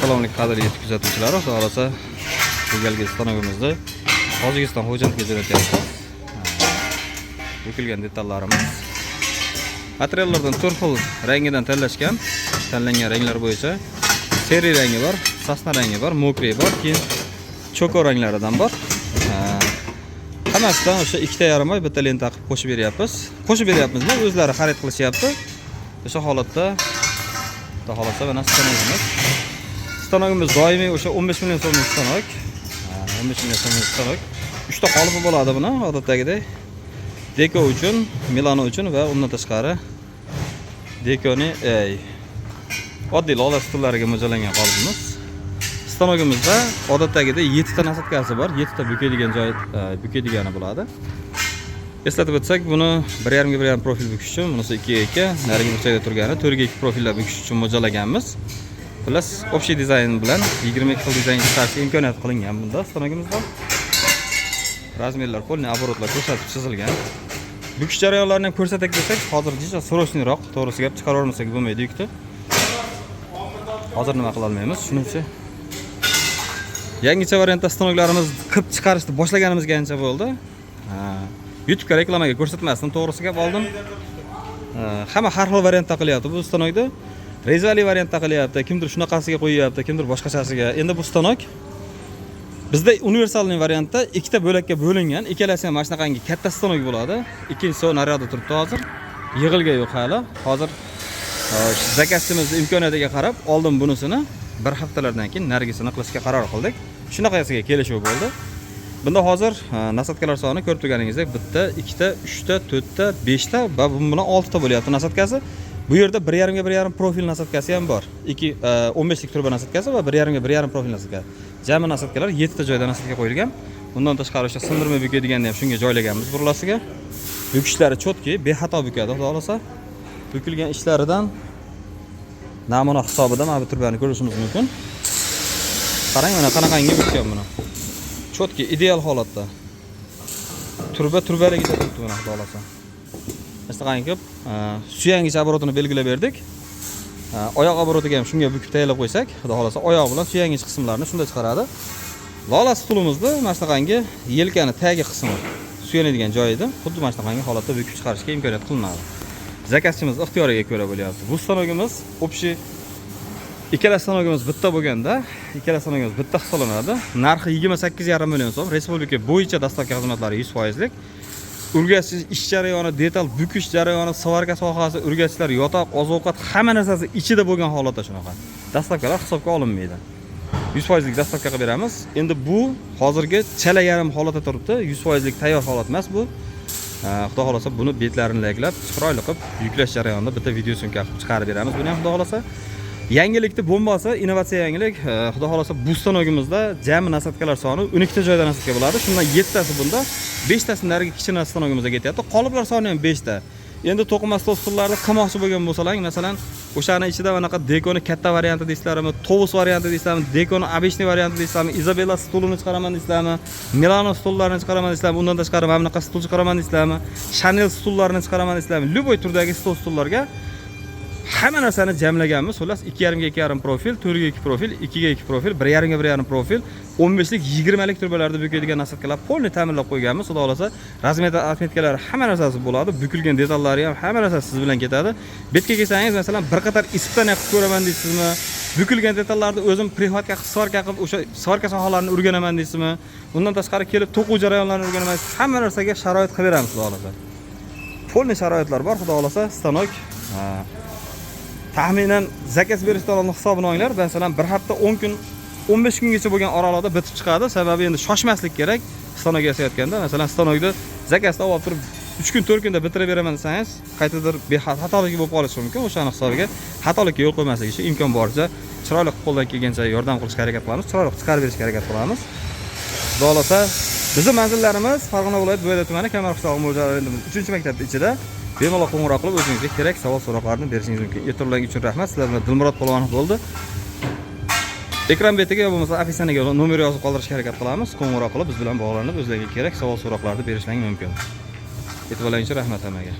Assalomu qadrli kuzatuvchilar, xudo xolasa bu galgi stanogimizni Tojikiston xo'jalikka jo'natyapmiz. Bukilgan detallarimiz. Materiallardan turli xil rangidan tanlangan ranglar bo'yicha seri rangi bor, sasna rangi bor, mokriy bor, keyin choko ranglaridan bor. Hammasidan o'sha 2,5 oy bitta lenta qilib qo'shib beryapmiz. Qo'shib beryapmizmi? O'zlari xarid qilishyapti. O'sha holatda xudo xolasa mana stanogimiz. Stanogimiz doimiy o'sha 15 million so'mlik stanog. 15 million so'mlik stanog. 3 ta qolipi bo'ladi buni, odatdagidek. Deko uchun, Milano uchun va undan tashqari Dekoni oddiy lola stullariga mo'ljallangan qolibimiz. Stanogimizda odatdagidek 7 ta nasatkasi bor, 7 ta bukaydigan joy bukaydigani bo'ladi. Eslatib o'tsak, buni 1,5 ga 1,5 profil bukish uchun, bunisi 2 ga 2, narigi burchakda turgani 4 ga 2 profillar bukish uchun mo'ljallaganmiz. Plus общий dizayn bilan 22 xil dizayn chiqarish imkoniyati qilingan bunda stanogimizda. Razmerlar, qo'lni оборотlar ko'rsatib chizilgan. Bukish jarayonlarini ham ko'rsatak desak, hozir jicha срочныйroq, to'g'risi gap chiqara olmasak bo'lmaydi yukni. Hozir nima qila olmaymiz, shuning uchun yangicha variantda stanoklarimiz qilib chiqarishni boshlaganimizga ancha bo'ldi. YouTube'ga reklamaga ko'rsatmasdim, to'g'risi gap oldim. Hamma har xil variantda qilyapti bu stanokni. Rezali variantda qilyapti, kimdir shunaqasiga qo'yyapti, kimdir boshqachasiga. Endi bu stanok bizda universalniy variantda ikkita bo'lakka bo'lingan, ikkalasi ham mana shunaqangi katta stanok bo'ladi. Ikkinchisi naryada turibdi hozir. Yig'ilga yo'q hali. Hozir zakazchimizning imkoniyatiga qarab oldim bunisini. Bir haftalardan keyin narigisini qilishga qaror qildik. Shunaqasiga kelishuv bo'ldi. Bunda hozir nasatkalar soni ko'rib turganingizdek, bitta, ikkita, 3 ta, 4 ta, 5 ta va bundan 6 ta bo'lyapti nasatkasi. Bu yerda 1,5 ga 1,5 profil nasatkasi ham bor. 15 lik turba nasatkasi va 1,5 ga 1,5 profil nasatkasi. Jami nasatkalar 7 ta joyda nasatga qo'yilgan. Bundan tashqari o'sha sindirma bukadiganni ham shunga joylaganmiz burlasiga. Bukishlari chotki, bexato bukadi, xudo xolasa. Bukilgan ishlaridan namuna hisobida mana bu turbani ko'rishimiz mumkin. Qarang, mana qanaqangi bukkan buni. Chotki, ideal holatda. Turbaligicha turibdi buni, xudo xolasa. Masalan, ko'p suyangicha obrotini belgilab berdik. Oyoq obrotiga ham shunga bukib tayyorlab qo'ysak, xudo xolasa oyoq bilan suyangich qismlarini shunda chiqaradi. Lola stulimizni mana shunaqangi yelkani tagi qismi suyanadigan joyida xuddi mana shunaqangi holatda bukib chiqarishga imkoniyat qilinadi. Zakazchimiz ixtiyoriga ko'ra bo'lyapti. Bu stanogimiz общий ikkala stanogimiz bitta bo'lganda, ikkala stanogimiz bitta hisoblanadi. Narxi 28,5 million so'm. Respublika bo'yicha dastavka xizmatlari 100% lik. Urg'achish ish jarayoni, detal bukish jarayoni, svarka sohasi, urg'achlar, yotoq, oziq-ovqat hamma narsasi ichida bo'lgan holatda shunaqa. Dastavkalar hisobga olinmaydi. 100% lik dastavka qilib beramiz. Endi bu hozirgi chala yarim holatda turibdi. 100% lik tayyor holat emas bu. Xudo xolasa buni betlarini laklab, chiroyli qilib yuklash jarayonida bitta video syomka qilib chiqarib beramiz. Buni ham xudo xolasa yangilikni bombasi, innovatsiya yangilik. Xudo xolasa bu stanogimizda jami nasatkalar soni 12 ta joyda nasatka bo'ladi. Shundan 7 tasi bunda, 5 tasi narigi kichkina stanogimizga ketyapti. Qoliplar soni ham 5 ta. Endi to'qima stol stullarni qilmoqchi bo'lgan bo'lsalar, masalan, o'shani ichida manaqa dekoni katta varianti deysizlarmi, tovus varianti deysizlarmi, dekoni обычный varianti deysizlarmi, Izabella stulini chiqaraman deysizlarmi, Milano stullarini chiqaraman deysizlarmi, undan tashqari mana bunaqa stul chiqaraman deysizlarmi, Chanel stullarini chiqaraman deysizlarmi, любой turdagi stullarga hamma narsani jamlaganmiz. Xullas 2,5 ga 2,5 profil, 4 ga 2 profil, 2 ga 2 profil, 1,5 ga 1,5 profil, 15 lik, 20 lik turbalarda bukadigan nasatkalar polni ta'minlab qo'yganmiz. Xudo xolasa, razmet atmetkalari hamma narsasi bo'ladi, bukilgan detallari ham hamma narsasi siz bilan ketadi. Betga kelsangiz, masalan, bir qator isitdan qilib ko'raman deysizmi? Bukilgan detallarni o'zim prihodga qilib, svarka qilib, o'sha svarka sohalarini o'rganaman deysizmi? Bundan tashqari kelib to'quv jarayonlarini o'rganaman. Hamma narsaga sharoit qilib beramiz, xudo xolasa. Polni sharoitlar bor, xudo xolasa, stanok taxminan zakaz berishdan oldin hisobini olinglar. Masalan, bir hafta 10 kun, 15 kungacha bo'lgan oralarda bitib chiqadi. Sababi endi shoshmaslik kerak. Stanok yasayotganda, masalan, stanokni zakazda olib turib 3 kun, 4 kunda bitirib beraman desangiz, qaytadir xatolik bo'lib qolishi mumkin. O'shani hisobiga xatolikka yo'l qo'ymaslik uchun imkon boricha chiroyli qo'ldan kelgancha yordam qilishga harakat qilamiz, chiroyli chiqarib berishga harakat qilamiz. Xudo xolasa, bizning manzillarimiz Farg'ona viloyati Bo'yda tumani Kamar qishlog'i mo'ljallangan 3-maktabning ichida. Bemalol qo'ng'iroq qilib o'zingizga kerak savol-so'roqlarni berishingiz mumkin. E'tiborlaringiz uchun rahmat. Sizlar bilan Dilmurod Polvonov bo'ldi. Ekran betiga yo bo'lmasa afisanaga nomer yozib qoldirishga harakat qilamiz. Qo'ng'iroq qilib biz bilan bog'lanib o'zlariga kerak savol-so'roqlarni berishlaringiz mumkin. E'tiborlaringiz uchun rahmat hammaga.